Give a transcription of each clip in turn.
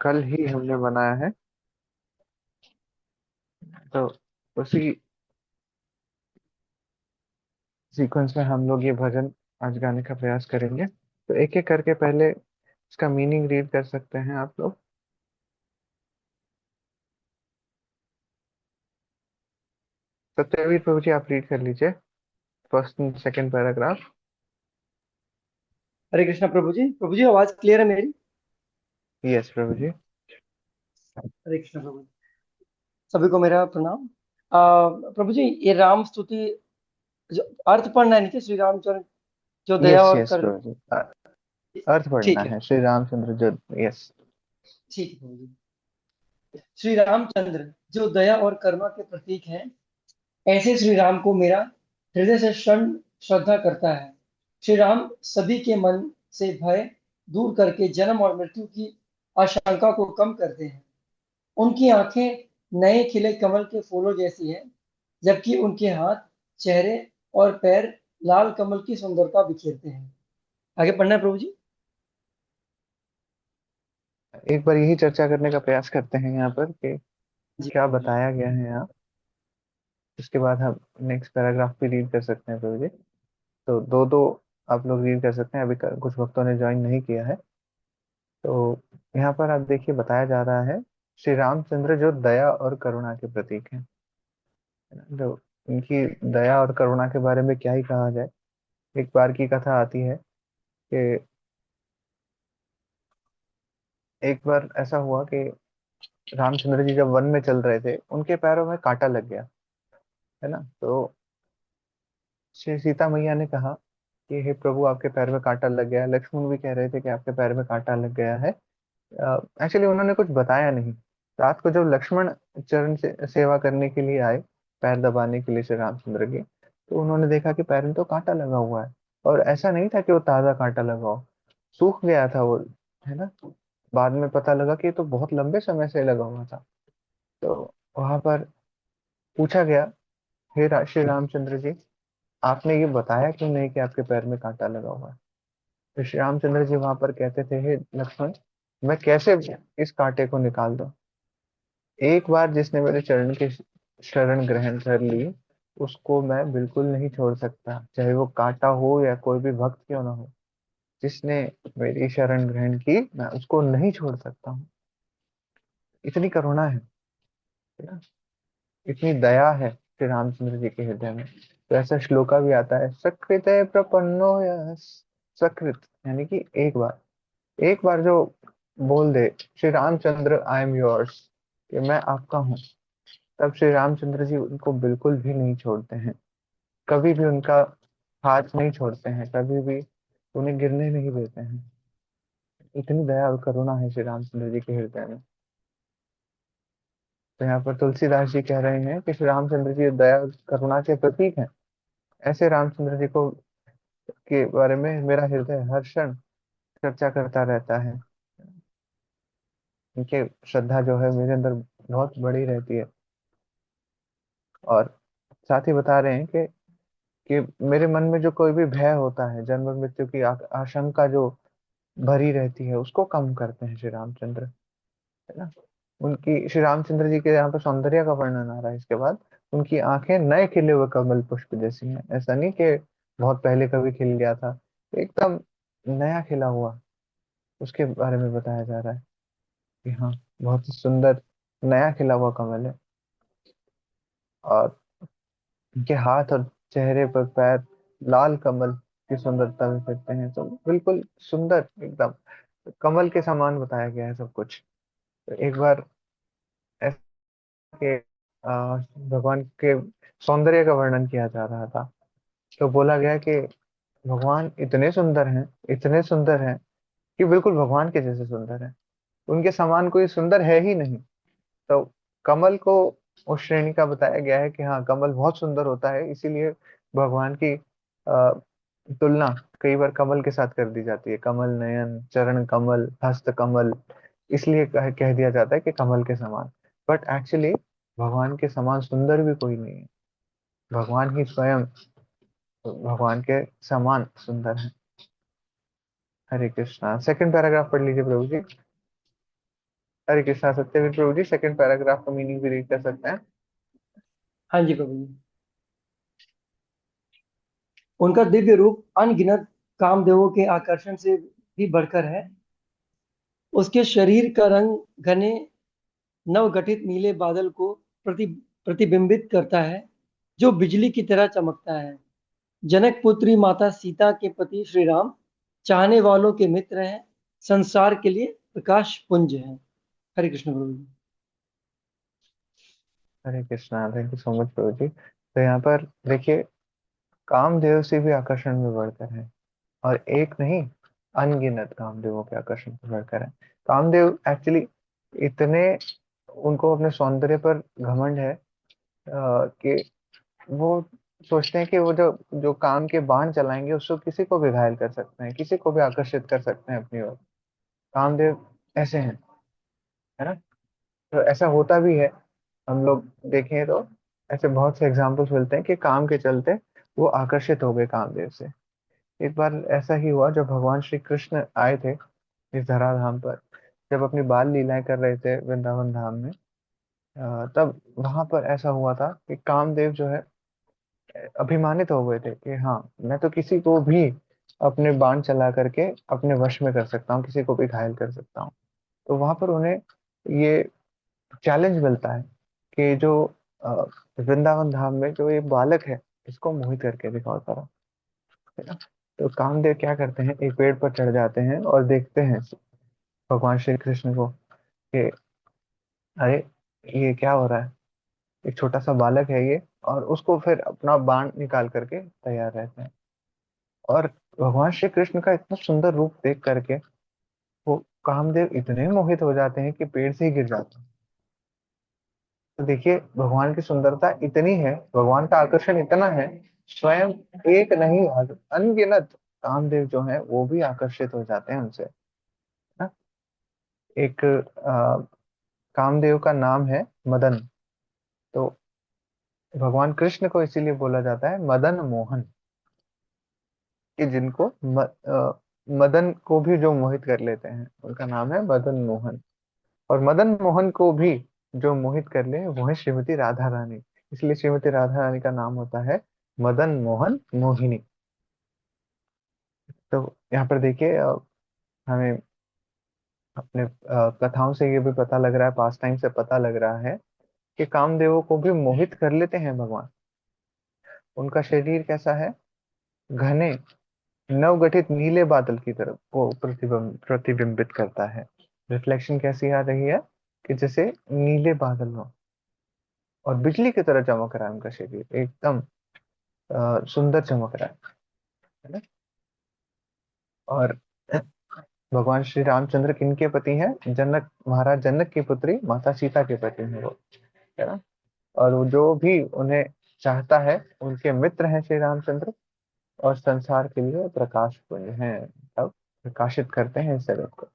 कल ही हमने बनाया है। तो उसी सीक्वेंस में हम लोग ये भजन आज गाने का प्रयास करेंगे। तो एक एक करके पहले इसका मीनिंग रीड कर सकते हैं आप लोग। सत्यवीर प्रभु जी, आप रीड कर लीजिए फर्स्ट एंड सेकंड पैराग्राफ। हरे कृष्णा प्रभु जी आवाज क्लियर है मेरी। यस प्रभु जी। हरे कृष्णा प्रभु जी, सभी को मेरा प्रणाम। प्रभु जी, ये राम स्तुति जो अर्थ पढ़ना है नीचे, श्री रामचंद्र जो दया यस और यस कर। प्रभु जी, अर्थ पढ़ना ठीक है, है श्री रामचंद्र जो। यस। ठीक है प्रभु जी। श्री रामचंद्र जो दया और करुणा के प्रतीक हैं, ऐसे श्री राम को मेरा हृदय से क्षण श्रद्धा करता है। श्री राम सभी के मन से भय दूर करके जन्म और मृत्यु की आशंका को कम करते हैं। उनकी आंखें नए खिले कमल के फूलों जैसी हैं, जबकि उनके हाथ, चेहरे और पैर लाल कमल की सुंदरता बिखेरते हैं। आगे पढ़ना है प्रभु जी। एक बार यही चर्चा करने का प्रयास करते हैं यहाँ पर कि जी क्या प्रभु जी। बताया गया है यहाँ। उसके बाद हम नेक्स्ट पैराग्राफ भी रीड कर सकते हैं प्रभु जी। तो दो दो आप लोग रीड कर सकते हैं। अभी कुछ भक्तों ने ज्वाइन नहीं किया है। तो यहाँ पर आप देखिए बताया जा रहा है श्री रामचंद्र जो दया और करुणा के प्रतीक हैं, है ना। जो इनकी दया और करुणा के बारे में क्या ही कहा जाए। एक बार की कथा आती है कि एक बार ऐसा हुआ कि रामचंद्र जी जब वन में चल रहे थे, उनके पैरों में कांटा लग गया, है ना। तो श्री सीता मैया ने कहा कि हे प्रभु, आपके पैर में कांटा लग गया है। लक्ष्मण भी कह रहे थे कि आपके पैर में कांटा लग गया है। एक्चुअली उन्होंने कुछ बताया नहीं। रात को जब लक्ष्मण चरण से सेवा करने के लिए आए, पैर दबाने के लिए श्री रामचंद्र के, तो उन्होंने देखा कि पैर में तो कांटा लगा हुआ है। और ऐसा नहीं था कि वो ताजा कांटा लगा हो, सूख गया था वो, है ना। बाद में पता लगा कि ये तो बहुत लंबे समय से लगा हुआ था। तो वहां पर पूछा गया, हे श्री रामचंद्र जी, आपने ये बताया क्यों नहीं कि आपके पैर में कांटा लगा हुआ है। तो श्री रामचंद्र जी वहां पर कहते थे, हे लक्ष्मण, मैं कैसे इस कांटे को निकाल दूं। एक बार जिसने मेरे चरण के शरण ग्रहण कर ली, उसको मैं बिल्कुल नहीं छोड़ सकता, चाहे वो कांटा हो या कोई भी भक्त क्यों ना हो। जिसने मेरी शरण ग्रहण की, मैं उसको नहीं छोड़ सकता हूँ। इतनी करुणा है ना। इतनी दया है श्री रामचंद्र जी के हृदय में। तो ऐसा श्लोका भी आता है, सकृत प्रपन्नो यस। सकृत यानी कि एक बार जो बोल दे, Shri Ramchandra I am yours, कि मैं आपका हूँ, तब श्री रामचंद्र जी उनको बिल्कुल भी नहीं छोड़ते हैं। कभी भी उनका हाथ नहीं छोड़ते हैं, कभी भी उन्हें गिरने नहीं देते हैं। इतनी दया और करुणा है श्री रामचंद्र जी के हृदय में। तो यहाँ पर तुलसीदास जी कह रहे हैं कि श्री रामचंद्र जी दया और करुणा के प्रतीक हैं। ऐसे रामचंद्र जी को के बारे में मेरा हृदय हर क्षण चर्चा करता रहता है। उनके श्रद्धा जो है मेरे अंदर बहुत बड़ी रहती है। और साथ ही बता रहे हैं कि मेरे मन में जो कोई भी भय होता है, जन्म मृत्यु की आशंका जो भरी रहती है, उसको कम करते हैं श्री रामचंद्र, है ना। उनकी श्री रामचंद्र जी के यहाँ पे सौंदर्य का वर्णन आ रहा है। इसके बाद उनकी आंखें नए खिले हुए कमल पुष्प जैसी हैं। ऐसा नहीं कि बहुत पहले कभी खिल गया था, एकदम नया खिला हुआ, उसके बारे में बताया जा रहा है कि हाँ, बहुत ही सुंदर नया खिला हुआ कमल है। और उनके हाथ और चेहरे पर पैर लाल कमल की सुंदरता में फिरते हैं। तो बिल्कुल सुंदर, एकदम कमल के समान बताया गया है सब कुछ। तो एक बार ऐसे के भगवान के सौंदर्य का वर्णन किया जा रहा था। तो बोला गया कि भगवान इतने सुंदर हैं, इतने सुंदर हैं कि बिल्कुल भगवान के जैसे सुंदर हैं। उनके समान कोई सुंदर है ही नहीं। तो कमल को उस श्रेणी का बताया गया है कि हाँ, कमल बहुत सुंदर होता है, इसीलिए भगवान की तुलना कई बार कमल के साथ कर दी जाती है। कमल नयन, चरण कमल, हस्त कमल, इसलिए कह दिया जाता है कि कमल के समान। बट एक्चुअली भगवान के समान सुंदर भी कोई नहीं है। भगवान ही स्वयं भगवान के समान सुंदर है। हरे कृष्णा। सेकंड पैराग्राफ पढ़ लीजिए प्रभु जी। हरे कृष्णा सत्यवीर प्रभु जी, सेकंड पैराग्राफ का मीनिंग भी रीड कर सकते हैं? हाँ जी प्रभु जी। उनका दिव्य रूप अनगिनत कामदेवों के आकर्षण से भी बढ़कर है। उसके शरीर का रंग घने नवगठित नीले बादल को प्रतिबिंबित करता है, जो बिजली की तरह चमकता है। जनक पुत्री माता सीता के पति श्री राम चाहने वालों के मित्र हैं, संसार के लिए प्रकाश पुंज हैं। हरे कृष्ण प्रभु जी। Hare Krishna, thank you so much प्रभु जी। तो यहाँ पर देखिए, कामदेव से भी आकर्षण में बढ़कर है, और एक नहीं, अनगिनत कामदेवों के आकर्षण में बढ़कर है। कामदेव एक्चुअली इतने, उनको अपने सौंदर्य पर घमंड है कि वो सोचते हैं कि वो जो जो काम के बाण चलाएंगे उसको किसी को भी घायल कर सकते हैं, किसी को भी आकर्षित कर सकते हैं अपनी ओर। कामदेव ऐसे हैं, है ना। तो ऐसा होता भी है, हम लोग देखें तो ऐसे बहुत से एग्जाम्पल्स मिलते हैं कि काम के चलते वो आकर्षित हो गए कामदेव से। एक बार ऐसा ही हुआ जब भगवान श्री कृष्ण आए थे इस धराधाम पर, जब अपनी बाल लीलाएं कर रहे थे वृंदावन धाम में। तब वहां पर ऐसा हुआ था कि कामदेव जो है अभिमानित हो गए थे कि हाँ, मैं तो किसी को भी अपने बाण चला करके अपने वश में कर सकता हूँ, किसी को भी घायल कर सकता हूँ। तो वहां पर उन्हें ये चैलेंज मिलता है कि जो अ, वृंदावन धाम में जो ये बालक है, इसको मोहित करके दिखाओ जरा, है ना। तो कामदेव क्या करते हैं, एक पेड़ पर चढ़ जाते हैं और देखते हैं भगवान श्री कृष्ण को कि अरे, ये क्या हो रहा है, एक छोटा सा बालक है ये, और उसको फिर अपना बाण निकाल करके तैयार रहते हैं। और भगवान श्री कृष्ण का इतना सुंदर रूप देख करके वो कामदेव इतने मोहित हो जाते हैं कि पेड़ से ही गिर जाते हैं। तो देखिए, भगवान की सुंदरता इतनी है, भगवान का आकर्षण इतना है, स्वयं एक नहीं अनगिनत कामदेव जो है वो भी आकर्षित हो जाते हैं उनसे, ना। एक कामदेव का नाम है मदन। तो भगवान कृष्ण को इसीलिए बोला जाता है मदन मोहन, कि जिनको मदन को भी जो मोहित कर लेते हैं उनका नाम है मदन मोहन। और मदन मोहन को भी जो मोहित कर ले वो है श्रीमती राधा रानी, इसलिए श्रीमती राधा रानी का नाम होता है मदन मोहन मोहिनी। तो यहाँ पर देखिए, हमें अपने कथाओं से ये भी पता लग रहा है, पास टाइम से पता लग रहा है कि कामदेवों को भी मोहित कर लेते हैं भगवान। उनका शरीर कैसा है, घने नवगठित नीले बादल की तरफ वो प्रतिबिंबित करता है। रिफ्लेक्शन कैसी आ रही है, कि जैसे नीले बादल हो, और बिजली की तरह चमक रहा है उनका शरीर, एकदम सुंदर चमक रहा है ना। और भगवान श्री रामचंद्र किनके पति हैं, जनक महाराज जनक की पुत्री माता सीता के पति हैं वो, है ना। और वो जो भी उन्हें चाहता है उनके मित्र हैं श्री रामचंद्र, और संसार के लिए प्रकाश पुंज हैं, तब प्रकाशित करते हैं इस जगत को।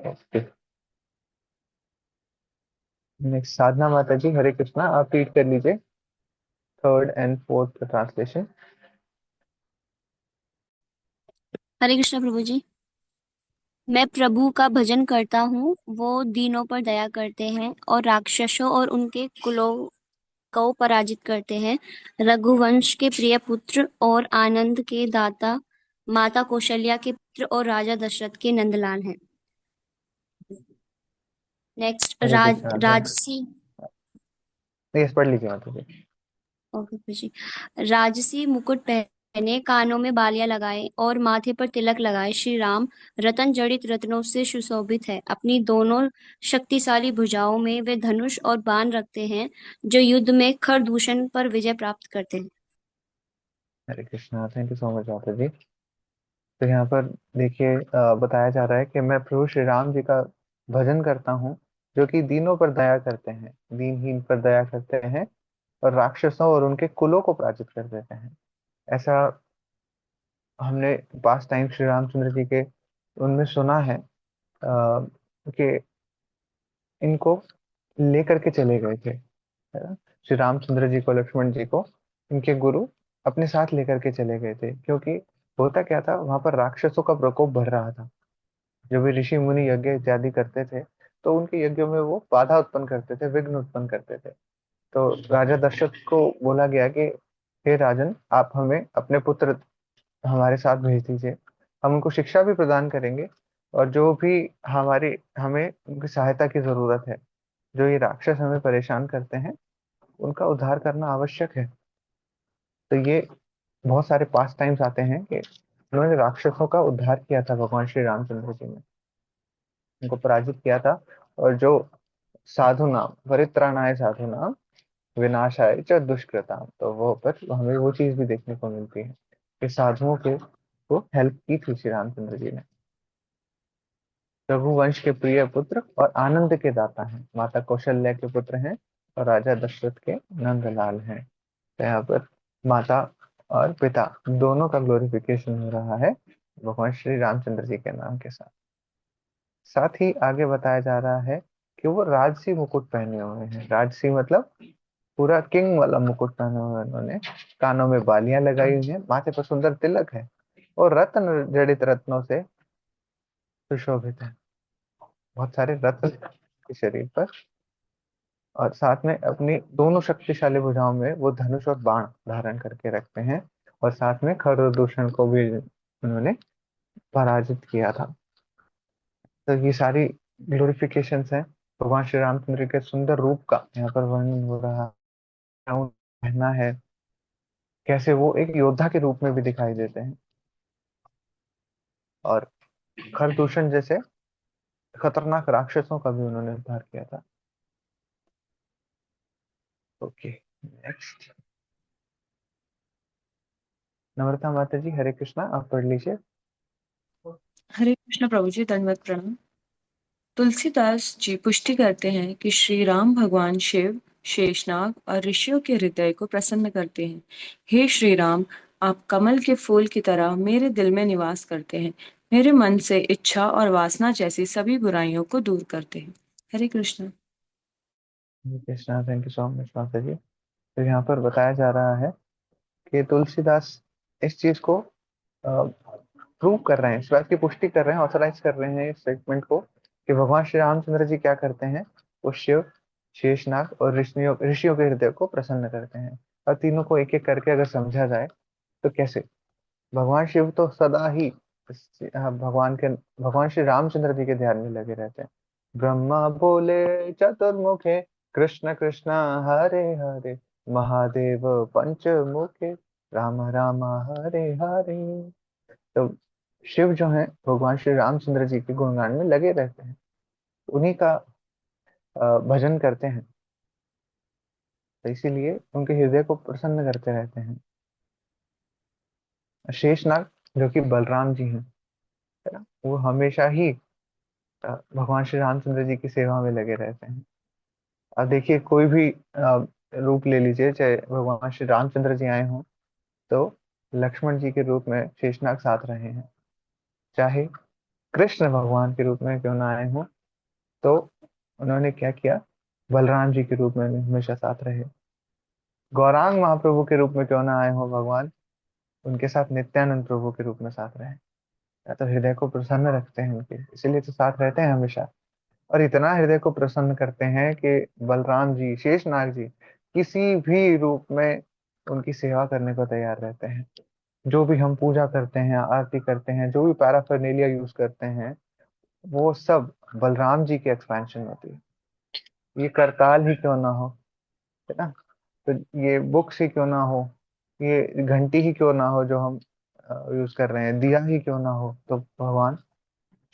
ओके, नेक्स्ट साधना माता जी, हरे कृष्णा, आप रीड कर लीजिए थर्ड एंड फोर्थ ट्रांसलेशन। हरे कृष्ण प्रभु जी। मैं प्रभु का भजन करता हूँ, वो दीनों पर दया करते हैं और राक्षसों और उनके कुलों को पराजित करते हैं। रघुवंश के प्रिय पुत्र और आनंद के दाता, माता कौशल्या के पुत्र और राजा दशरथ के नंदलाल हैं। नेक्स्ट हरे कृष्णा, थैंक राजसी। यू, यस पढ़ लीजिए माता जी। ओके प्रभु जी। राजसी मुकुट पहने, कानों में बालियां लगाए और माथे पर तिलक लगाए, श्री राम रतन जड़ित रत्नों से सुशोभित है। अपनी दोनों शक्तिशाली भुजाओं में वे धनुष और बाण रखते हैं, जो युद्ध में खरदूषण पर विजय प्राप्त करते हैं। Hare Krishna, thank you so much माता जी। तो यहाँ पर देखिए, बताया जा रहा है कि मैं प्रभु श्री राम जी का भजन करता हूँ, जो कि दीनों पर दया करते हैं, दीनहीन पर दया करते हैं, और राक्षसों और उनके कुलों को पराजित कर देते हैं। ऐसा हमने पास टाइम श्री रामचंद्र जी के उनमें सुना है कि इनको लेकर के चले गए थे, है ना। श्री रामचंद्र जी को, लक्ष्मण जी को इनके गुरु अपने साथ लेकर के चले गए थे, क्योंकि होता क्या था, वहां पर राक्षसों का प्रकोप बढ़ रहा था, जो भी ऋषि मुनि यज्ञ इत्यादि करते थे, तो उनके यज्ञों में वो बाधा उत्पन्न करते थे, विघ्न उत्पन्न करते थे। तो राजा दशरथ को बोला गया कि हे राजन, आप हमें अपने पुत्र हमारे साथ भेज दीजिए। हम उनको शिक्षा भी प्रदान करेंगे, और जो भी हमारी हमें उनकी सहायता की जरूरत है, जो ये राक्षस हमें परेशान करते हैं, उनका उद्धार करना आवश्यक है। तो ये बहुत सारे पास टाइम्स आते हैं कि उन्होंने राक्षसों का उद्धार किया था, भगवान श्री रामचंद्र जी ने उनको पराजित किया था। और जो साधु नाम परित्राणाय साधु नाम विनाशाय च दुष्कृताम, तो वो पर हमें वो चीज भी देखने को मिलती है कि साधुओं के को हेल्प की थी श्री रामचंद्र जी ने। रघुवंश के प्रिय पुत्र और आनंद के दाता हैं, माता कौशल्या के पुत्र हैं, और राजा दशरथ के नंदलाल हैं। तो यहाँ पर माता और पिता दोनों का ग्लोरिफिकेशन हो रहा है भगवान श्री रामचंद्र जी के नाम के साथ। साथ ही आगे बताया जा रहा है कि वो राजसी मुकुट पहने हुए हैं। राजसी मतलब पूरा किंग वाला मुकुट पहना हुआ है उन्होंने, कानों में बालियां लगाई हुई हैं, माथे पर सुंदर तिलक है, और रत्न जड़ित रत्नों से सुशोभित है। बहुत सारे रत्न के शरीर पर, और साथ में अपनी दोनों शक्तिशाली भुजाओं में वो धनुष और बाण धारण करके रखते हैं, और साथ में खर दूषण को भी उन्होंने पराजित किया था। तो ये सारी ग्लोरिफिकेशंस हैं भगवान श्री रामचंद्र के सुंदर रूप का, यहाँ पर वर्णन हो रहा है। पहना है, कैसे वो एक योद्धा के रूप में भी दिखाई देते हैं, और खरदूषण जैसे खतरनाक राक्षसों का भी उन्होंने उद्धार किया था। Okay, next. नम्रता माता जी, हरे कृष्णा, आप पढ़ लीजिए। हरे कृष्ण प्रभु जी, दंडवत प्रणाम। तुलसीदास जी पुष्टि करते हैं कि श्री राम भगवान शिव, शेषनाग और ऋषियों के हृदय को प्रसन्न करते हैं। हे श्री राम, आप कमल के फूल की तरह मेरे दिल में निवास करते हैं, मेरे मन से इच्छा और वासना जैसी सभी बुराइयों को दूर करते हैं। Hare Krishna. Hare Krishna, thank you so much माता जी। तो यहाँ पर बताया जा रहा है कि तुलसीदास इस चीज को प्रूव कर रहे हैं, इस बात की पुष्टि कर रहे हैं, ऑथराइज कर रहे हैं इस स्टेटमेंट को कि भगवान श्री रामचंद्र जी क्या करते हैं, वो शिव, शेषनाग और ऋषियों ऋषियों के हृदय को प्रसन्न करते हैं। और तीनों को एक एक करके अगर समझा जाए तो कैसे, भगवान शिव तो सदा ही भगवान श्री रामचंद्र जी के ध्यान में लगे रहते हैं। ब्रह्मा बोले चतुर्मुखे, कृष्ण कृष्ण हरे हरे, महादेव पंचमुखे, राम राम हरे हरे। तो शिव जो है भगवान श्री रामचंद्र जी के गुणगान में लगे रहते हैं, उन्हीं का भजन करते हैं, तो इसीलिए उनके हृदय को प्रसन्न करते रहते हैं। शेषनाग जो कि बलराम जी हैं, है ना, वो हमेशा ही भगवान श्री रामचंद्र जी की सेवा में लगे रहते हैं। अब देखिए, कोई भी रूप ले लीजिए, चाहे भगवान श्री रामचंद्र जी आए हों, तो लक्ष्मण जी के रूप में शेषनाग साथ रहे हैं, चाहे कृष्ण भगवान के रूप में क्यों ना आए हों, तो उन्होंने क्या किया, बलराम जी के रूप में हमेशा साथ रहे। गौरांग महाप्रभु के रूप में क्यों ना आए हो भगवान, उनके साथ नित्यानंद प्रभु के रूप में साथ रहे। या तो हृदय को प्रसन्न रखते हैं उनके, इसीलिए तो साथ रहते हैं हमेशा। और इतना हृदय को प्रसन्न करते हैं कि बलराम जी, शेषनाग जी किसी भी रूप में उनकी सेवा करने को तैयार रहते हैं। जो भी हम पूजा करते हैं, आरती करते हैं, जो भी पैराफर्नेलिया यूज करते हैं, वो सब बलराम जी की एक्सपेंशन होती है। ये करताल ही क्यों ना हो, है ना, तो ये बुक्स ही क्यों ना हो, ये घंटी ही क्यों ना हो जो हम यूज कर रहे हैं, दिया ही क्यों ना हो, तो भगवान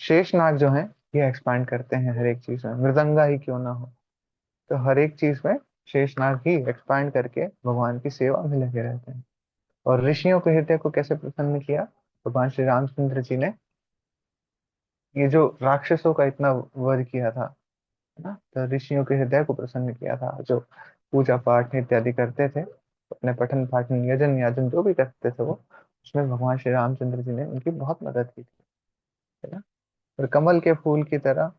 शेषनाग जो है ये एक्सपांड करते हैं हर एक चीज में। मृदंगा ही क्यों ना हो, तो हर एक चीज में शेषनाग ही एक्सपांड करके भगवान की सेवा में लगे रहते हैं। और ऋषियों के हृदय को कैसे प्रसन्न किया भगवान श्री रामचंद्र जी ने, ये जो राक्षसों का इतना वध किया था, है ना, तो ऋषियों के हृदय को प्रसन्न किया था। जो पूजा पाठ इत्यादि करते थे, अपने पठन पाठन यजन याजन जो भी करते थे वो, उसमें भगवान श्री रामचंद्र जी ने उनकी बहुत मदद की थी, है ना। और कमल के फूल की तरह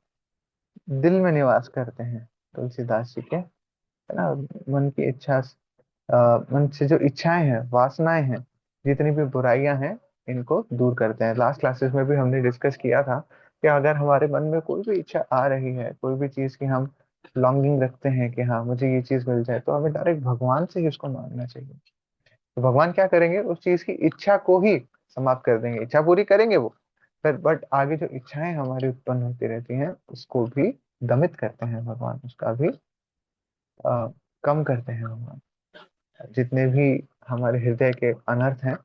दिल में निवास करते हैं तुलसीदास जी के, है ना। मन की इच्छा, मन से जो इच्छाएं हैं, वासनाएं हैं, जितनी भी बुराइयां हैं, इनको दूर करते हैं। लास्ट क्लासेस में भी हमने डिस्कस किया था कि अगर हमारे मन में कोई भी इच्छा आ रही है, कोई भी चीज की हम लॉन्गिंग रखते हैं कि हाँ मुझे ये चीज मिल जाए, तो हमें डायरेक्ट भगवान से ही उसको मांगना चाहिए। तो भगवान क्या करेंगे, उस चीज की इच्छा को ही समाप्त कर देंगे, इच्छा पूरी करेंगे वो, फिर बट आगे जो इच्छाएं हमारी उत्पन्न होती रहती हैं उसको भी दमित करते हैं भगवान, उसका भी कम करते हैं भगवान। जितने भी हमारे हृदय के अनर्थ हैं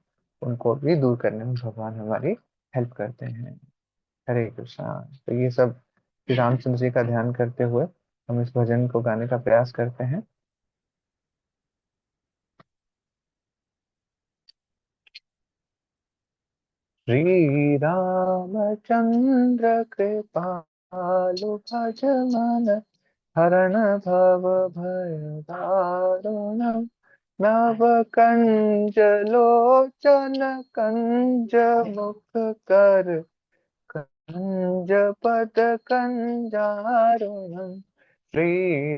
उनको भी दूर करने में भगवान हमारी हेल्प करते हैं। हरे कृष्णा। तो ये सब श्री रामचंद्र जी का ध्यान करते हुए हम इस भजन को गाने का प्रयास करते हैं। श्री रामचंद्र कृपालु भजमन हरण भव भय दारुणम नव कंज लोचन कंज मुख कर कंज पद कंजारुणम श्री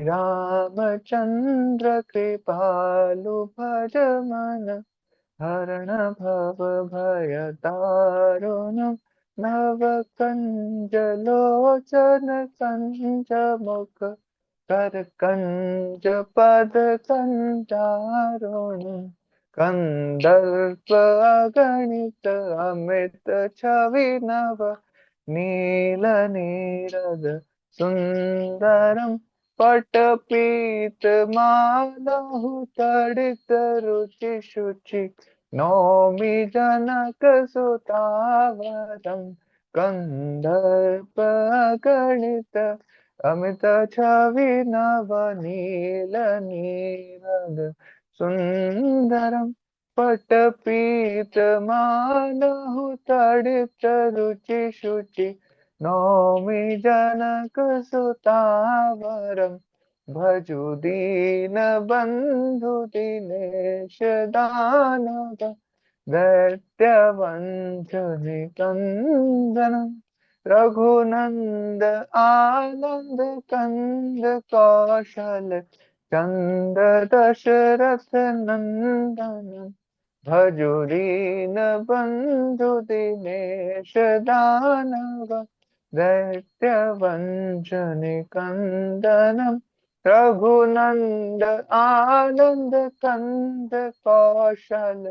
रामचंद्र कृपालु भजमन हरण भव भय दारुणम नव कंज लोचन कंज मुख कर कंज पद कंजारुणम कंदर्प अगणित अमित छवि नव नील नीरद सुंदरम पटपीत मालहु तड़ित रुचि शुचि नौमि जनक सुतावरम कंदर्प गणित अमित छवि नव नील नीरद सुंदरम पटपीत मालहु तड़ित रुचि शुचि नौमि जनक सुतावरम भजु दीन बंधु दिनेश दानव दैत्यवंश निकंदन रघुनंद आनंद कंद कौशल चंद दशरथ नंदन भजु दीन बंधु दिनेश दानव दैत्यवंश निकंदनम रघुनंद आनंद कंद कौशल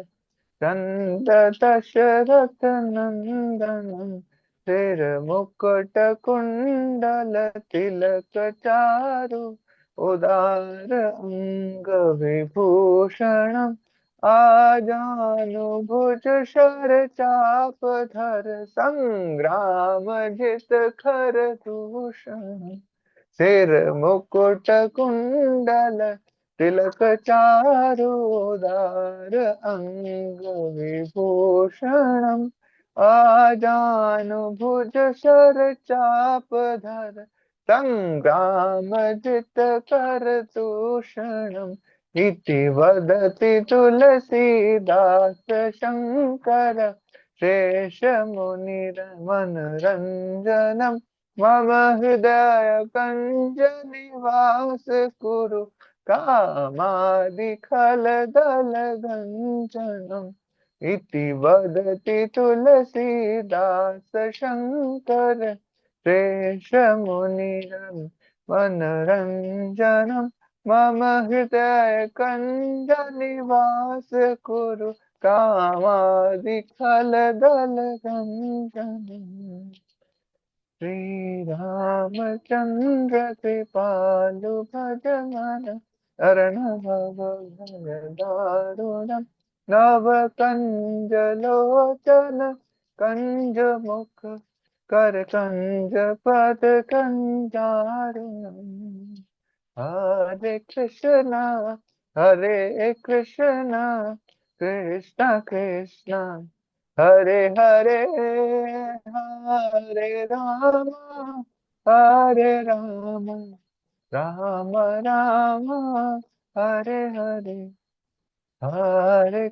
चंद दशरथ नंदन सिर मुकुट कुंडल तिलक चारु उदार अंग विभूषणम आजानुभुज शर चाप धर संग्राम जित खर दूषण सिर मुकुट कुंडल तिलक चारुदार अंग विभूषणम आजानुभुज शर चाप धर संग्राम जित कर दूषणम इति वदति तुलसीदास शंकर शेष मुनिर मनरंजनम मम हृदय कंज निवास कुरु कामादिखल दल गंजनम इति वदति तुलसीदास शंकर शेष मुनिर मनरंजनम मम हृदय कंज निवास कुरु कामादिखल दल गंजनम श्री रामचंद्र कृपालु भजमान अरण भव भय दारुणम नव कंज लोचन कंज मुख कर कंज पद कंजारुणम हरे कृष्णा कृष्णा कृष्णा हरे हरे हरे राम हरे राम राम राम हरे हरे हरे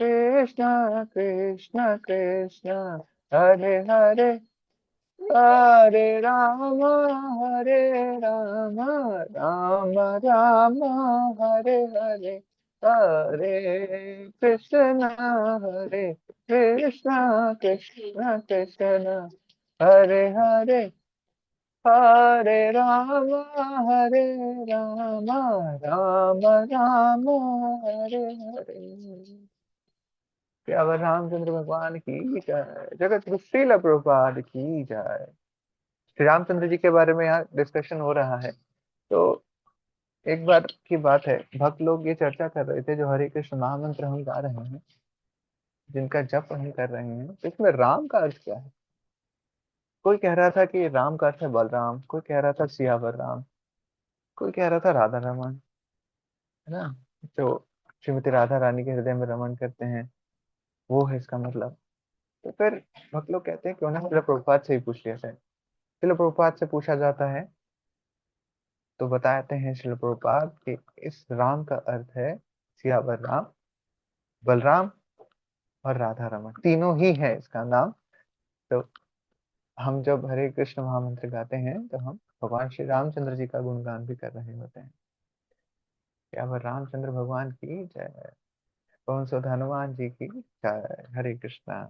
कृष्णा कृष्णा कृष्णा हरे हरे हरे राम राम राम हरे हरे हरे कृष्णा हरे कृष्ण कृष्ण कृष्ण हरे हरे, हरे राम हरे राम, राम राम हरे हरे। प्यावर रामचंद्र भगवान की जय, जगत गुरु श्रील प्रभुपाद की जय। श्री रामचंद्र जी के बारे में यहाँ डिस्कशन हो रहा है। तो एक बार की बात है, भक्त लोग ये चर्चा कर रहे थे, जो हरे कृष्ण महामंत्र हम गा रहे हैं, जिनका जप हम कर रहे हैं, तो इसमें राम का अर्थ क्या है। कोई कह रहा था कि राम का अर्थ है बलराम, कोई कह रहा था सियावर राम, कोई कह रहा था राधा रमन, है ना, जो श्रीमती राधा रानी के हृदय में रमन करते हैं, वो है इसका मतलब। तो फिर भक्त लोग कहते हैं क्यों ना श्रील प्रभुपाद से ही पूछ लिया जाए। श्रील प्रभुपाद से पूछा जाता है, तो बताते हैं श्रील प्रभुपाद कि इस राम का अर्थ है सियावर राम, बलराम और राधा रमन, तीनों ही है इसका नाम। तो हम जब हरे कृष्ण महामंत्र गाते हैं, तो हम भगवान श्री रामचंद्र जी का गुणगान भी कर रहे होते हैं। क्या वह रामचंद्र भगवान की जय, पवन सुत हनुमान जी की जय। हरे कृष्णा।